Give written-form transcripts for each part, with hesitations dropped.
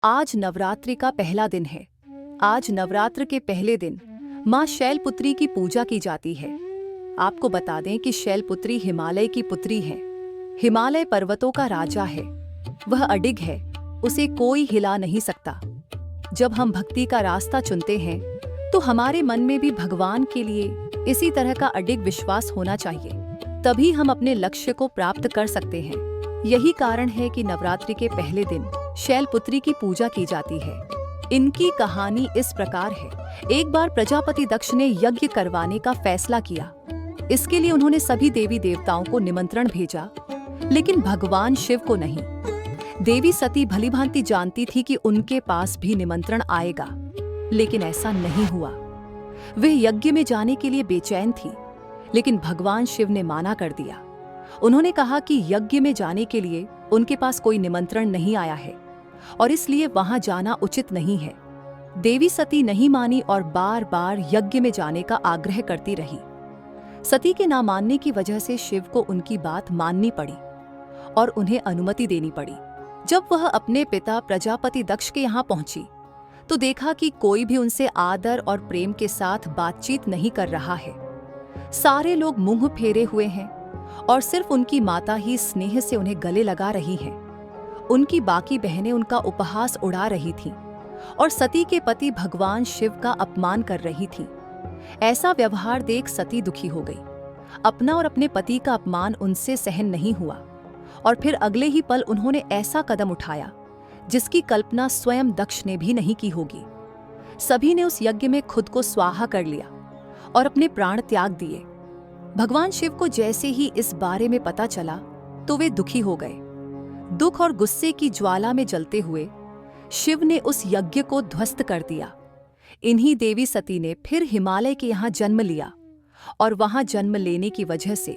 आज नवरात्रि का पहला दिन है। आज नवरात्र के पहले दिन माँ शैलपुत्री की पूजा की जाती है। आपको बता दें कि शैलपुत्री हिमालय की पुत्री है। हिमालय पर्वतों का राजा है। वह अडिग है, उसे कोई हिला नहीं सकता। जब हम भक्ति का रास्ता चुनते हैं तो हमारे मन में भी भगवान के लिए इसी तरह का अडिग विश्वास होना चाहिए, तभी हम अपने लक्ष्य को प्राप्त कर सकते हैं। यही कारण है कि नवरात्रि के पहले दिन शैलपुत्री की पूजा की जाती है। इनकी कहानी इस प्रकार है। एक बार प्रजापति दक्ष ने यज्ञ करवाने का फैसला किया। इसके लिए उन्होंने सभी देवी देवताओं को निमंत्रण भेजा, लेकिन भगवान शिव को नहीं। देवी सती भलीभांति जानती थी कि उनके पास भी निमंत्रण आएगा, लेकिन ऐसा नहीं हुआ। वे यज्ञ में जाने के लिए बेचैन थी, लेकिन भगवान शिव ने माना कर दिया। उन्होंने कहा कि यज्ञ में जाने के लिए उनके पास कोई निमंत्रण नहीं आया है और इसलिए वहां जाना उचित नहीं है। देवी सती नहीं मानी और बार बार यज्ञ में जाने का आग्रह करती रही। सती के ना मानने की वजह से शिव को उनकी बात माननी पड़ी और उन्हें अनुमति देनी पड़ी। जब वह अपने पिता प्रजापति दक्ष के यहाँ पहुंची तो देखा कि कोई भी उनसे आदर और प्रेम के साथ बातचीत नहीं कर रहा है। सारे लोग मुंह फेरे हुए हैं और सिर्फ उनकी माता ही स्नेह से उन्हें गले लगा रही हैं। उनकी बाकी बहनें उनका उपहास उड़ा रही थीं और सती के पति भगवान शिव का अपमान कर रही थीं। ऐसा व्यवहार देख सती दुखी हो गई। अपना और अपने पति का अपमान उनसे सहन नहीं हुआ और फिर अगले ही पल उन्होंने ऐसा कदम उठाया जिसकी कल्पना स्वयं दक्ष ने भी नहीं की होगी। सभी ने उस यज्ञ में खुद को स्वाहा कर लिया और अपने प्राण त्याग दिए। भगवान शिव को जैसे ही इस बारे में पता चला तो वे दुखी हो गए। दुख और गुस्से की ज्वाला में जलते हुए शिव ने उस यज्ञ को ध्वस्त कर दिया। इन्हीं देवी सती ने फिर हिमालय के यहाँ जन्म लिया और वहां जन्म लेने की वजह से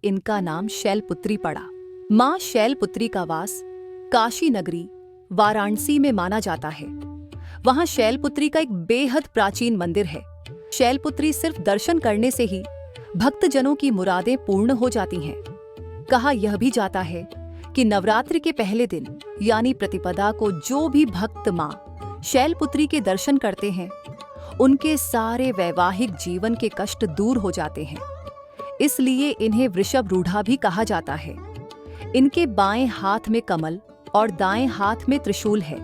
इनका नाम शैलपुत्री पड़ा। मां शैलपुत्री का वास काशी नगरी वाराणसी में माना जाता है। वहां शैलपुत्री का एक बेहद प्राचीन मंदिर है। शैलपुत्री सिर्फ दर्शन करने से ही भक्तजनों की मुरादें पूर्ण हो जाती हैं। कहा यह भी जाता है कि नवरात्रि के पहले दिन यानी प्रतिपदा को जो भी भक्त मां शैलपुत्री के दर्शन करते हैं, उनके सारे वैवाहिक जीवन के कष्ट दूर हो जाते हैं। इसलिए इन्हें वृषभ रूढ़ा भी कहा जाता है। इनके बाएं हाथ में कमल और दाएं हाथ में त्रिशूल है।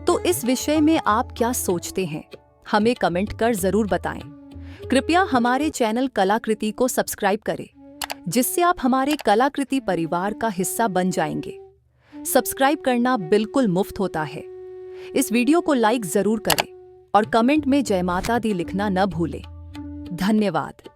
तो इस विषय में आप क्या सोचते हैं? हमें कमेंट कर जरूर बताएं। कृपया हमारे चैनल कलाकृति को सब्सक्राइब करें, जिससे आप हमारे कलाकृति परिवार का हिस्सा बन जाएंगे। सब्सक्राइब करना बिल्कुल मुफ्त होता है। इस वीडियो को लाइक जरूर करें और कमेंट में जय माता दी लिखना न भूलें। धन्यवाद।